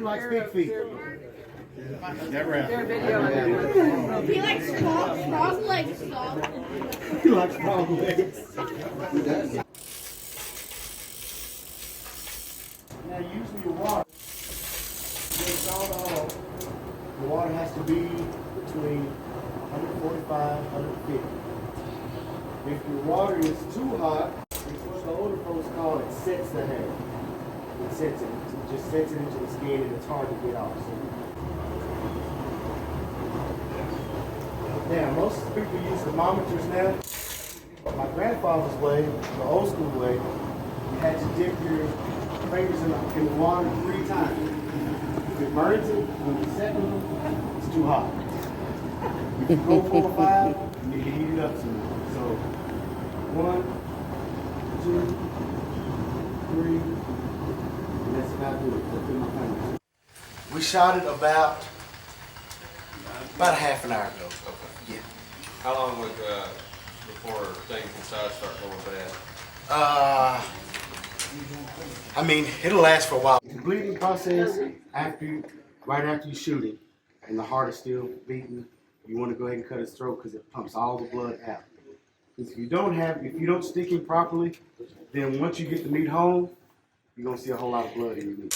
likes big feet? Never have. He likes frog legs, dog. He likes frog legs. Who does? Now, usually your water, the water has to be between 145 and 150. If your water is too hot, it's what the older folks call it sets the hair. It sets it. It just sets it into the skin and it's hard to get off. So. Now, most people use thermometers now. My grandfather's way, the old school way, you had to dip your fingers in the water 3 times. If it burns it, when you set them, it's too hot. If you go 4 or 5, you need to heat it up some more. So, 1, 2, 3, and that's about it. That's in my fingers. We shot it about a half an hour ago. Okay. Yeah. How long would before things inside start going bad? I mean, it'll last for a while. The bleeding process right after you shoot it, and the heart is still beating, you want to go ahead and cut his throat because it pumps all the blood out. If you don't stick him properly, then once you get the meat home, you're gonna see a whole lot of blood in your meat.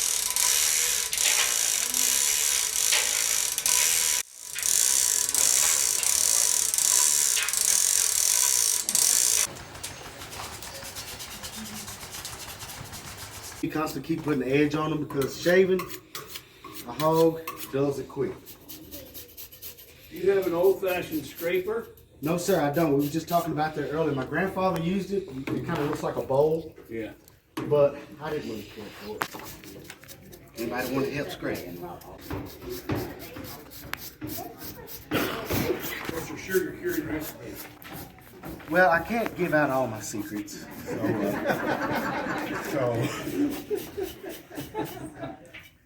You constantly keep putting the edge on them because shaving a hog does it quick. You have an old-fashioned scraper? No, sir, I don't. We were just talking about that earlier. My grandfather used it. It kind of looks like a bowl. Yeah. But I didn't really care for it. Anybody want to help scrape? What's your sugar cured recipe? Well, I can't give out all my secrets. So,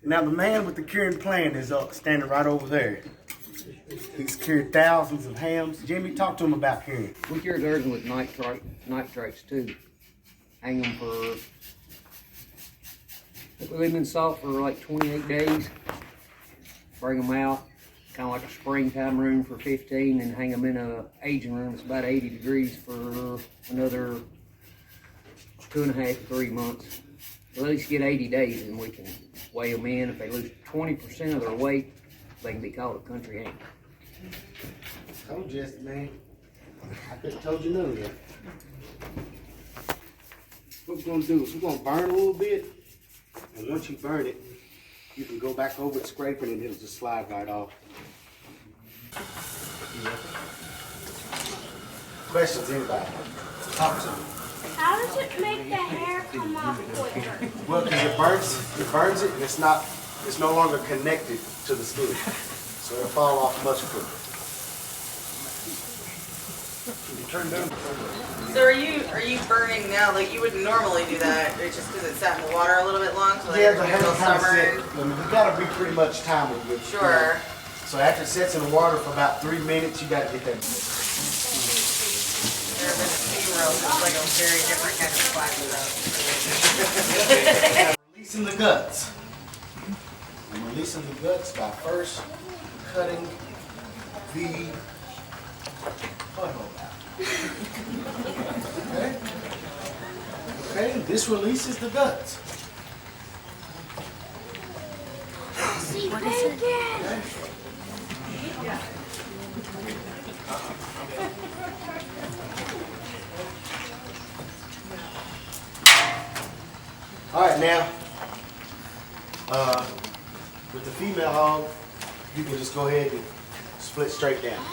now the man with the curing plan is standing right over there. He's cured thousands of hams. Jimmy, talk to him about curing. We cured ours with nitrates too. Hang them for, we leave them in salt for like 28 days. Bring them out, kind of like a springtime room for 15, and hang them in a aging room. It's about 80 degrees for another 2.5 to 3 months. We'll at least get 80 days, and we can weigh them in. If they lose 20% of their weight, they can be called a country ham. Told you, man. I could have told you none of that. What we're going to do is we're going to burn a little bit, and once you burn it, you can go back over it, scraping, and it'll just slide right off. Questions, anybody? Talk to me. How does it make the hair come off quicker? Well, because it burns it, and it's no longer connected to the skin. So it'll fall off much quicker. So are you burning now like you wouldn't normally do that? It's just because it sat in the water a little bit long, so like Yeah, the hair until kind of summer. set. You gotta be pretty much timely with it. Sure. So after it sets in the water for about 3 minutes, you gotta get that. Never been a steam roast. It's like a very different kind of black roast. Releasing the guts. I'm releasing the guts by first cutting the butthole out. Okay? Okay, this releases the guts. What is it? Okay? All right, now, with the female hog, you can just go ahead and split straight down.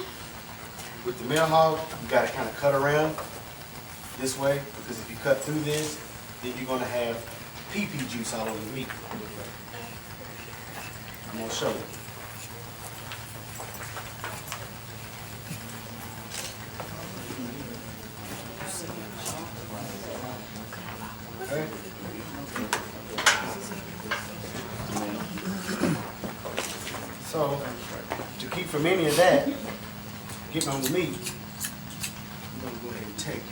With the male hog, you got to kind of cut around this way, because if you cut through this, then you're going to have pee-pee juice all over the meat. I'm going to show you. Okay. So, to keep from any of that getting on the meat, I'm going to go ahead and take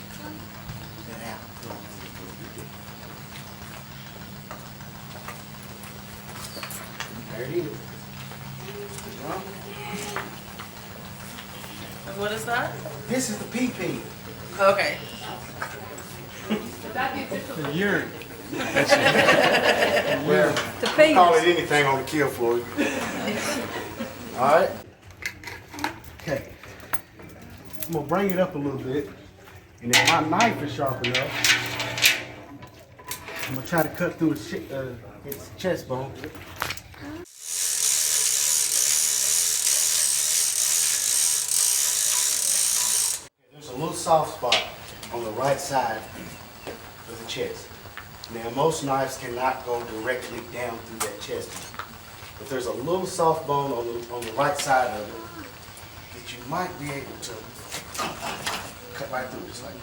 that out. There it is. And what is that? This is the PP. Okay. Well, call it anything on the kill floor. All right. Okay. I'm gonna bring it up a little bit, and if my knife is sharp enough, I'm gonna try to cut through its chest bone. There's a little soft spot on the right side of the chest. Now, most knives cannot go directly down through that chest, but there's a little soft bone on the right side of it that you might be able to cut right through, just like that.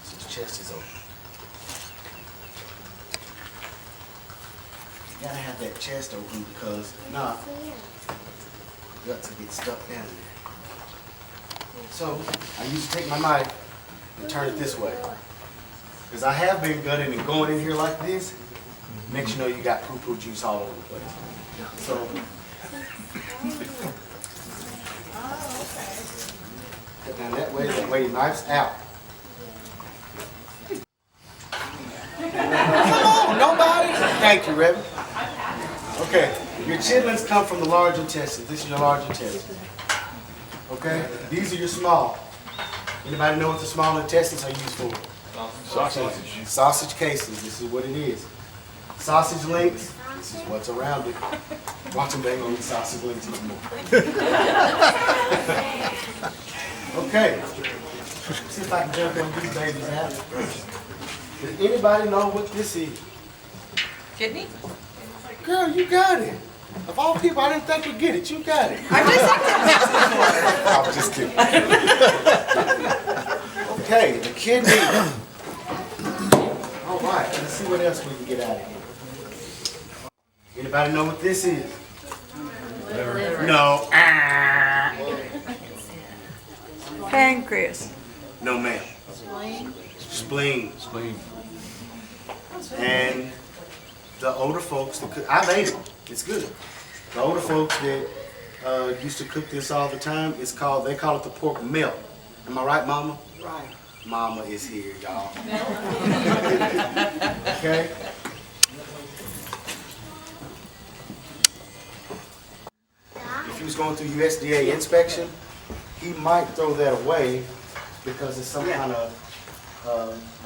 So the chest is open. You gotta have that chest open because if not, your guts will get stuck down there. So I used to take my knife and turn it this way. Because I have been gutting and going in here like this, next you know you got poo-poo juice all over the place. So, cut down that way your knife's out. Come on, nobody! Thank you, Reverend. Okay, your chitlins come from the large intestine. This is your large intestine. Okay, these are your small. Anybody know what the small intestines are used for? Sausage. Sausage casings, this is what it is. Sausage links, this is what's around it. Watch them bang on the sausage links anymore. Okay, see if I can jump on these babies out. Does anybody know what this is? Kidney? Girl, you got it. Of all people, I didn't think you'd get it. You got it. I'm just I'm just kidding. Okay, the kidney. All right, let's see what else we can get out of here. Anybody know what this is? No. Pancreas. No, ma'am. Spleen. And the older folks, I've ate it. It's good. The older folks that used to cook this all the time, they call it the pork melt. Am I right, Mama? Right. Mama is here, y'all. Okay? If he was going through USDA inspection, he might throw that away because it's some kind of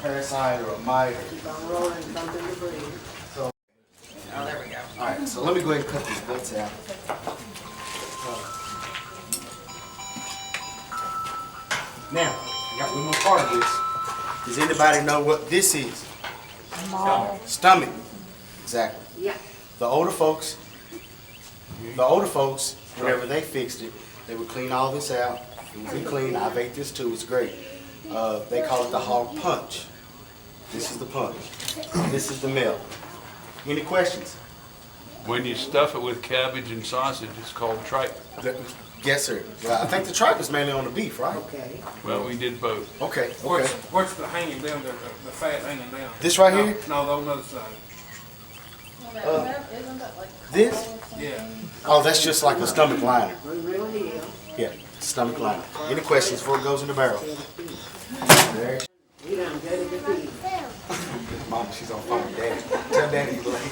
parasite or a mite. Keep on rolling, bumping debris. So, Oh, there we go. all right, so let me go ahead and cut these guts out. Now, I got one more part of this. Does anybody know what this is? Stomach. Exactly. Yeah. The older folks, whenever they fixed it, they would clean all this out. It would be clean. I've ate this too. It's great. They call it the hog punch. This is the punch. This is the melt. Any questions? When you stuff it with cabbage and sausage, it's called tripe. Yes, sir. Well, I think the tripe is mainly on the beef, right? Okay. Well, we did both. Okay. What's the hanging down, the fat hanging down? This right here? No, on the other side. This? Yeah. Oh, that's just like a stomach liner. We really is. Yeah, stomach liner. Any questions before it goes in the barrel? There. We done gutted the beef. Mom, she's on phone with Daddy. Tell Daddy you late.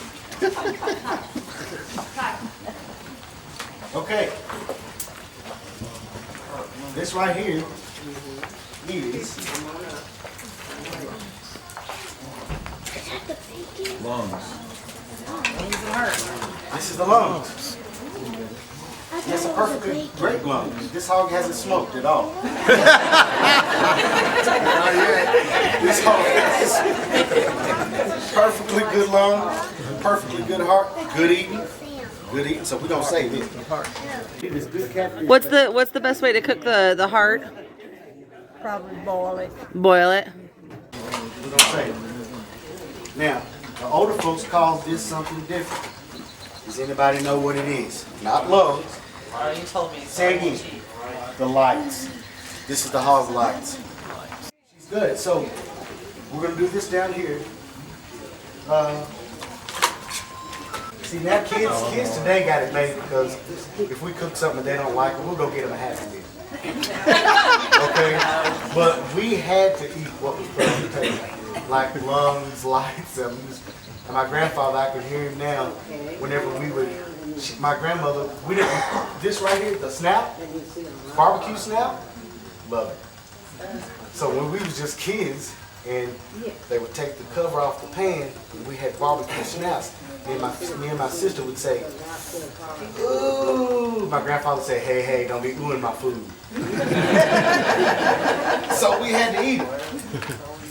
Okay. This right here is this is the lungs. That's a perfectly great lung. This hog hasn't smoked at all. This hog has perfectly good lung, perfectly good heart, good eating. Good eating, so we don't save it. It is good catfish. What's the best way to cook the heart? Probably boil it. Boil it. We don't save it. Now, the older folks call this something different. Does anybody know what it is? Not lungs. You told me. Say again. The lights. This is the hog lights. She's good. So we're gonna do this down here. See, now kids today got it made because if we cook something they don't like, we'll go get them a Happy Meal. Okay? But we had to eat what was put on the table. Like lungs, lights, and my grandfather, I can hear him now, whenever we would, my grandmother, we didn't, this right here, the snap, barbecue snap, love it. So when we was just kids, and they would take the cover off the pan, and we had barbecue snaps, me and my sister would say, ooh, my grandfather would say, hey, don't be oohing my food. So we had to eat it.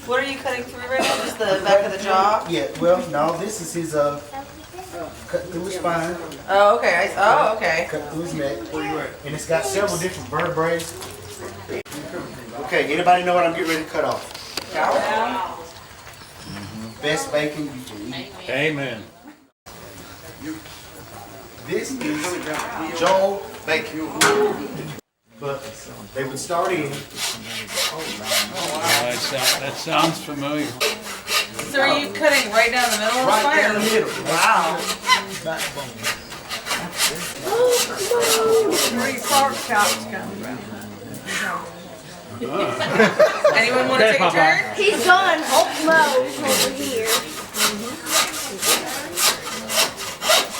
What are you cutting through right now? Just the back of the jaw? Yeah, well, no, this is his, cut through his spine, Oh, okay. Okay. cut through his neck, and it's got several different vertebrae. Okay, anybody know what I'm getting ready to cut off? Best bacon you can eat. Amen. This is Joel bacon. But they would start in. That sounds familiar. So are you cutting right down the middle of the Right spine? down the middle. Wow. Where your pork chops come from. Anyone want to take a turn? He's going Homeplace over here.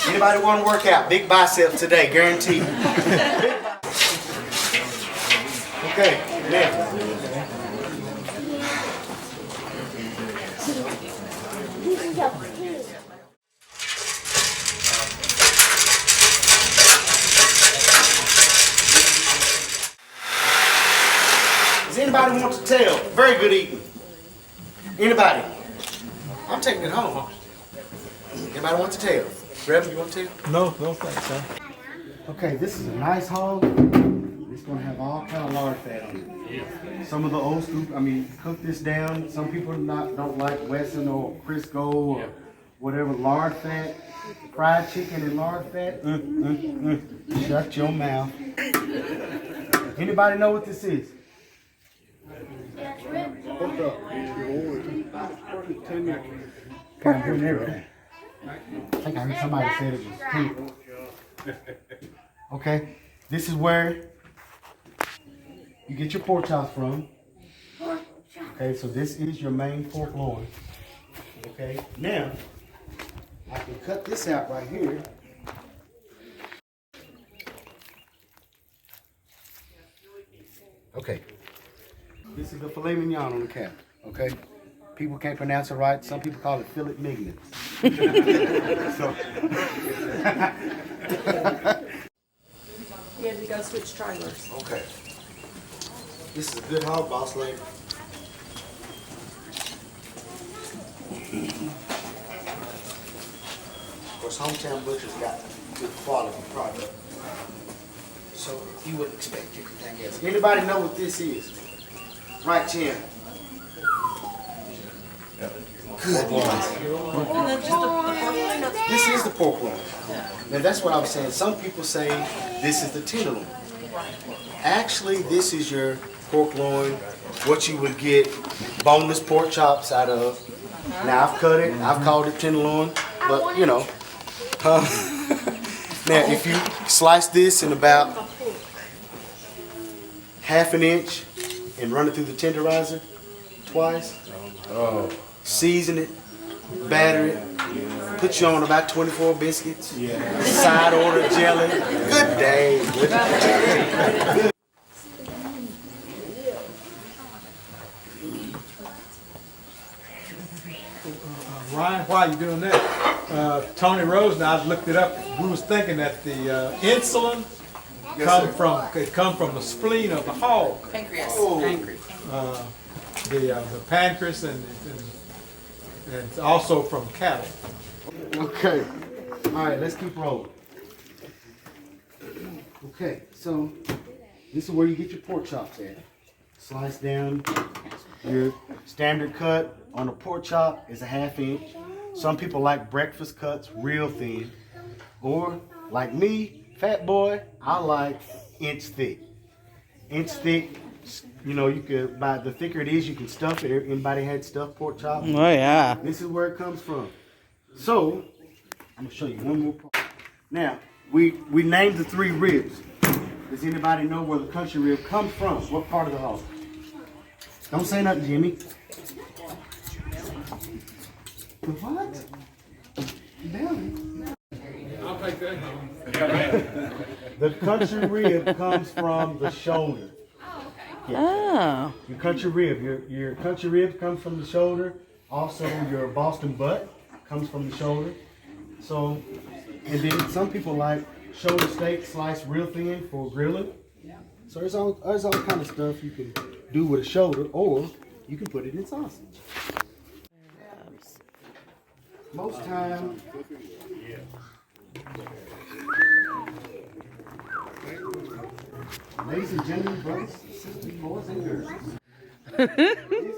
Anybody want to work out? Big biceps today, guaranteed. Okay, now. Does anybody want to tell? Very good eating. Anybody? I'm taking it home. Anybody want to tell? Reverend, you want to tell? No thanks, sir. Okay, this is a nice hog. It's gonna have all kind of lard fat on it. Some of the old school, cook this down. Some people don't like Wesson or Crisco or whatever lard fat. Fried chicken and lard fat. Shut your mouth. Anybody know what this is? I'm hearing everything. I think I heard somebody said it was pink. Okay, this is where you get your pork chops from. Okay, so this is your main pork loin. Okay, now I can cut this out right here. Okay, this is the filet mignon on the cap. Okay, people can't pronounce it right. Some people call it filet mignon. So. You had to go switch trailers. Okay. This is a good hog, boss lady. Of course, Hometown Butcher's got good quality product. So you wouldn't expect anything else. Anybody know what this is? Right here. Good one. This is the pork loin. Now that's what I was saying. Some people say this is the tenderloin. Actually, this is your pork loin, what you would get boneless pork chops out of. Now I've cut it, I've called it tenderloin, but you know. Now if you slice this in about ½ inch and run it through the tenderizer twice, season it, batter it, put you on about 24 biscuits, side order jelly. Good day. Good day. Ryan, while you're doing that, Tony Rose and I looked it up. We was thinking that the insulin come from the spleen of the hog, Pancreas. the pancreas, and also from cattle. Okay. All right, let's keep rolling. Okay, so this is where you get your pork chops at. Slice down. Your standard cut on a pork chop is a ½ inch. Some people like breakfast cuts real thin. Or like me, fat boy, I like inch thick. Inch thick, you know, you could, by the thicker it is, you can stuff it. Anybody had stuffed pork chops? Oh yeah. This is where it comes from. So, I'm gonna show you one more part. Now, we named the 3 ribs. Does anybody know where the country rib comes from? What part of the hog? Don't say nothing, Jimmy. The what? Belly. I'll take that home. The country rib comes from the shoulder. Oh. Your country rib, your country rib comes from the shoulder. Also, your Boston butt comes from the shoulder. So, and then some people like shoulder steak sliced real thin for grilling. So there's all kind of stuff you can do with a shoulder, or you can put it in sausage. Most time, ladies and gentlemen, brothers, sisters, boys and girls, this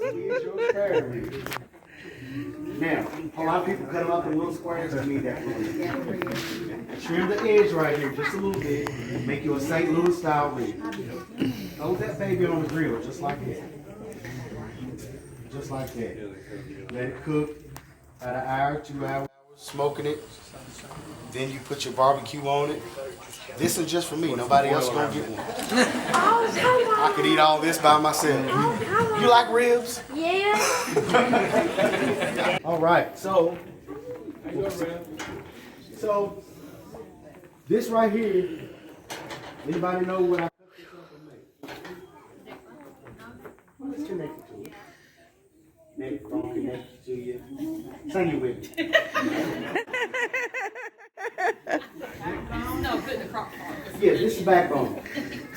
is your spare rib. Now, a lot of people cut them up in little squares to me that way. Trim the edge right here just a little bit, make you a St. Louis style rib. Throw that baby on the grill just like that. Just like that. Let it cook about an hour, 2 hours, smoking it. Then you put your barbecue on it. This is just for me. Nobody else gonna get one. I could eat all this by myself. You like ribs? Yeah. All right, so this right here, anybody know what I cut this up and make? Well, it's connected to it. Neck bone connected to you. Sing it with me. No, put in the crock pot. Yeah, this is backbone.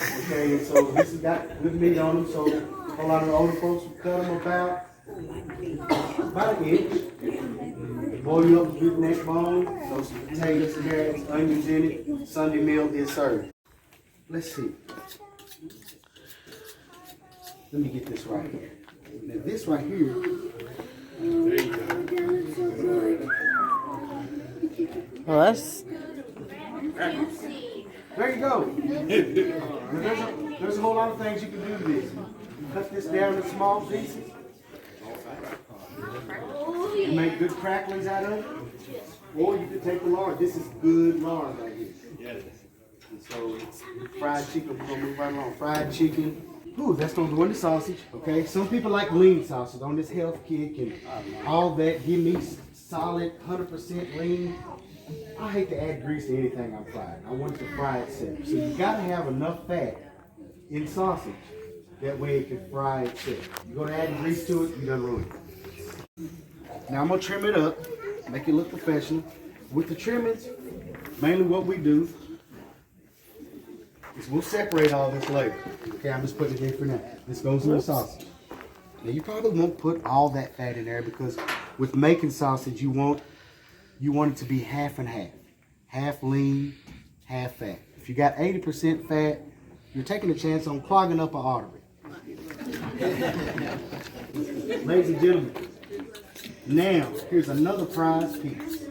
Okay, and so this has got good meat on them, so a lot of the older folks will cut them about an inch. Boil you up a good neck bone, throw some potatoes, carrots, onions in it. Sunday meal is served. Let's see. Let me get this right here. Now this right here. Well, that's There you go. There's a whole lot of things you can do to this. Cut this down in small pieces. You make good cracklings out of it. Or you can take the lard. This is good lard right here. And so fried chicken, we're gonna move right along. Fried chicken. Ooh, that's gonna go in the sausage. Okay. Some people like lean sausage on this health kick and all that. Give me solid 100% lean. I hate to add grease to anything I'm frying. I want it to fry itself. So you gotta have enough fat in sausage. That way it can fry itself. You're gonna add grease to it, you're gonna ruin it. Now I'm gonna trim it up, make it look professional. With the trimmings, mainly what we do is we'll separate all this later. Okay, I'm just putting it in for now. This goes in the sausage. Now you probably won't put all that fat in there because with making sausage, you want it to be half and half. Half lean, half fat. If you got 80% fat, you're taking a chance on clogging up an artery. Ladies and gentlemen, now here's another prize piece.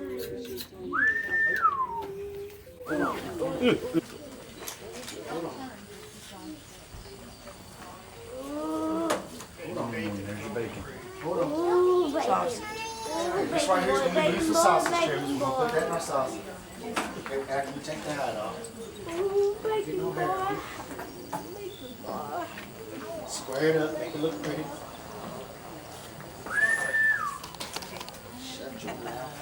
This right here is going to be used for sausage trimmers. We're going to put that in our sausage. Okay, after we take the hide off. Get no hair. Square it up, make it look pretty. Shut your mouth.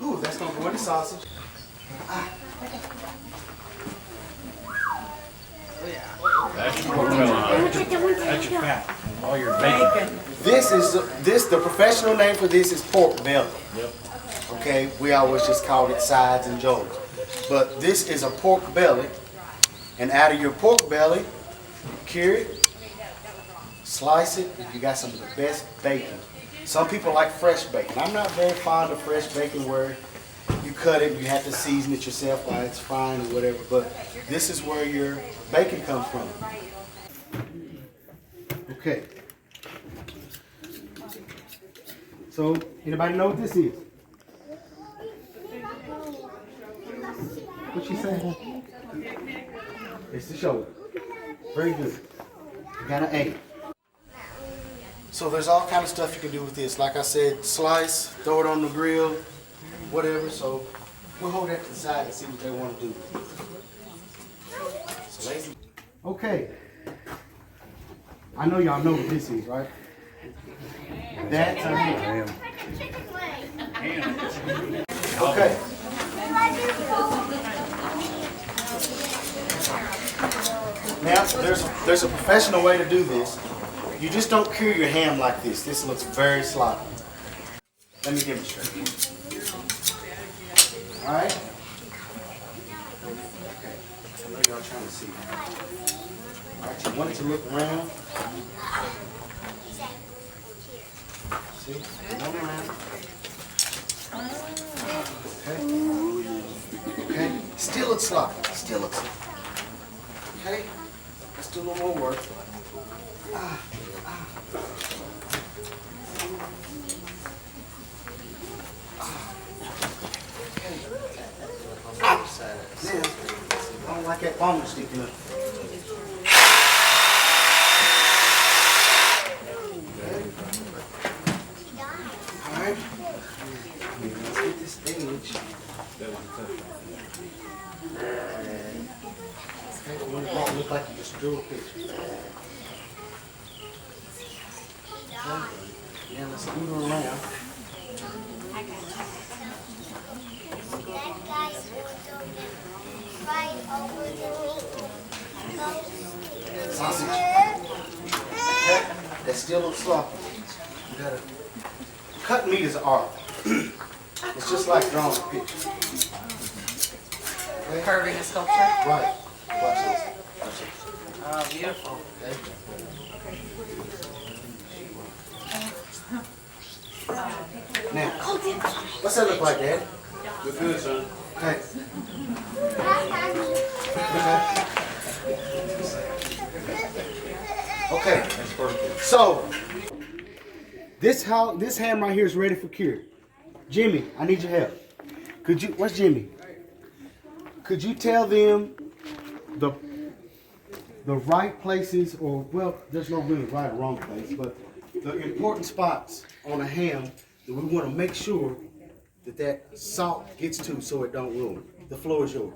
Ooh, that's going to go in the sausage. That's your pork belly. That's your fat. All your bacon. The professional name for this is pork belly. Yep. Okay, we always just called it sides and jaws. But this is a pork belly. And out of your pork belly, cure it, slice it, you got some of the best bacon. Some people like fresh bacon. I'm not very fond of fresh bacon where you cut it and you have to season it yourself while it's frying or whatever. But this is where your bacon comes from. Okay. So, anybody know what this is? What she saying? It's the shoulder. Very good. You got an A. So there's all kind of stuff you can do with this. Like I said, slice, throw it on the grill, whatever. So we'll hold that to the side and see what they want to do. So ladies, okay. I know y'all know what this is, right? That's a ham. Okay. Now, there's a professional way to do this. You just don't cure your ham like this. This looks very sloppy. Let me demonstrate. All right? Okay. I know y'all trying to see. All right, you want it to look around. See? Look around. Okay. Okay. Still looks sloppy. Still looks sloppy. Okay. Let's do a little more work. Now, I don't like that bone sticking up. Alright. Let's get this edge. Okay, the one that won't look like you just drew a picture. Okay. Now let's move her around. Sausage. Okay. That still looks sloppy. You gotta cut meat is art. It's just like drawing a picture. Okay. Carving a sculpture. Right. Watch this. Watch this. Oh, beautiful. Okay. Now, what's that look like, Dad? Look good, son. Okay. Okay. That's perfect. So, this ham right here is ready for cure. Jimmy, I need your help. Where's Jimmy? Could you tell them the right places, or, well, there's no really right or wrong place, but the important spots on a ham that we want to make sure that salt gets to so it don't ruin. The floor is yours.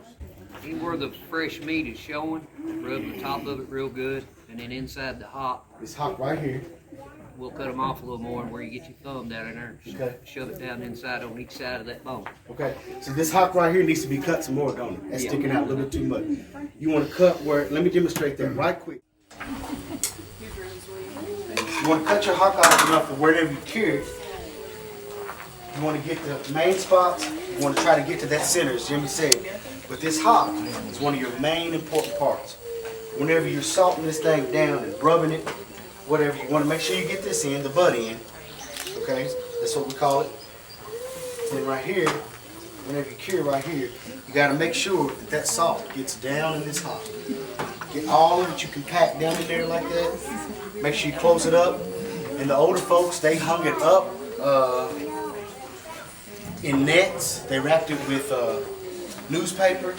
Anywhere the fresh meat is showing, rub the top of it real good, and then inside the hock, It's hot right here. we'll cut them off a little more, and where you get your thumb down in there, Okay. shove it down inside on each side of that bone. Okay, so this hock right here needs to be cut some more, don't it? That's Yeah. sticking out a little bit too much. You want to cut where, let me demonstrate that right quick. You want to cut your hock off enough for wherever you cure it. You want to get the main spots. You want to try to get to that center, as Jimmy said. But this hock is one of your main important parts. Whenever you're salting this thing down and rubbing it, whatever, you want to make sure you get this in, the butt end. Okay, that's what we call it. Then right here, whenever you cure right here, you got to make sure that salt gets down in this hock. Get all of it you can pack down in there like that. Make sure you close it up. And the older folks, they hung it up in nets. They wrapped it with newspaper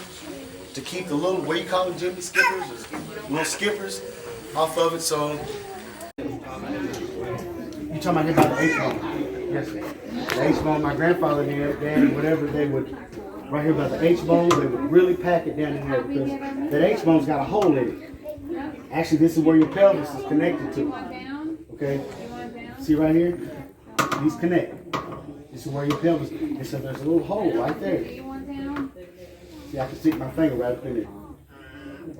to keep the little, what do you call them, Jimmy, skippers? Or little skippers off of it. So, you talking about the H-bone? Yes, sir. The H-bone, my grandfather and their daddy, whatever, they would, right here by the H-bone, they would really pack it down in there because that H-bone's got a hole in it. Actually, this is where your pelvis is connected to. Okay? See right here? These connect. This is where your pelvis, and so there's a little hole right there. See, I can stick my finger right up in there.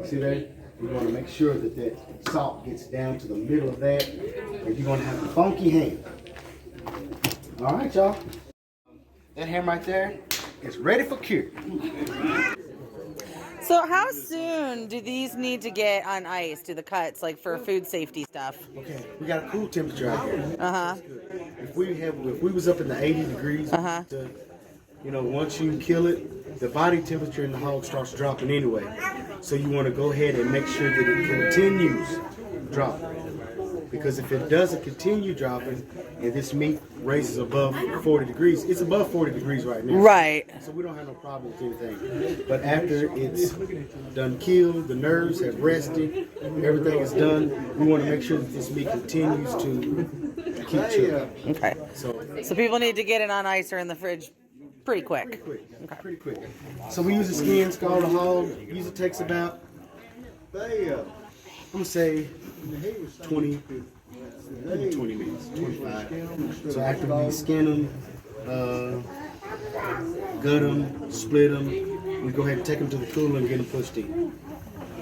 See that? You want to make sure that that salt gets down to the middle of that, or you're going to have a funky ham. All right, y'all. That ham right there is ready for cure. So how soon do these need to get on ice? Do the cuts, like for food safety stuff? Okay, we got a cool temperature out here. Uh-huh. If we was up in the 80 degrees, you know, once you kill it, the body temperature in the hog starts dropping anyway. So you want to go ahead and make sure that it continues dropping. Because if it doesn't continue dropping and this meat raises above 40 degrees, it's above 40 degrees right now. Right. So we don't have no problem with anything. But after it's done killed, the nerves have rested, everything is done, we want to make sure that this meat continues to keep chilling. Okay. So So people need to get it on ice or in the fridge pretty quick. Pretty quick. Pretty quick. So we use the skin, scald the hog. Usually takes about, I'm gonna say 20, maybe 20 minutes, 25. So after we skin them, gut them, split them, we go ahead and take them to the cooler and get them pushed in.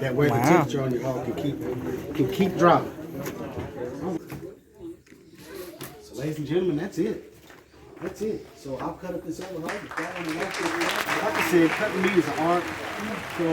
That way the temperature on your hog can keep dropping. So ladies and gentlemen, that's it. That's it. So I'll cut up this other hog. Like I said, cutting meat is an art. So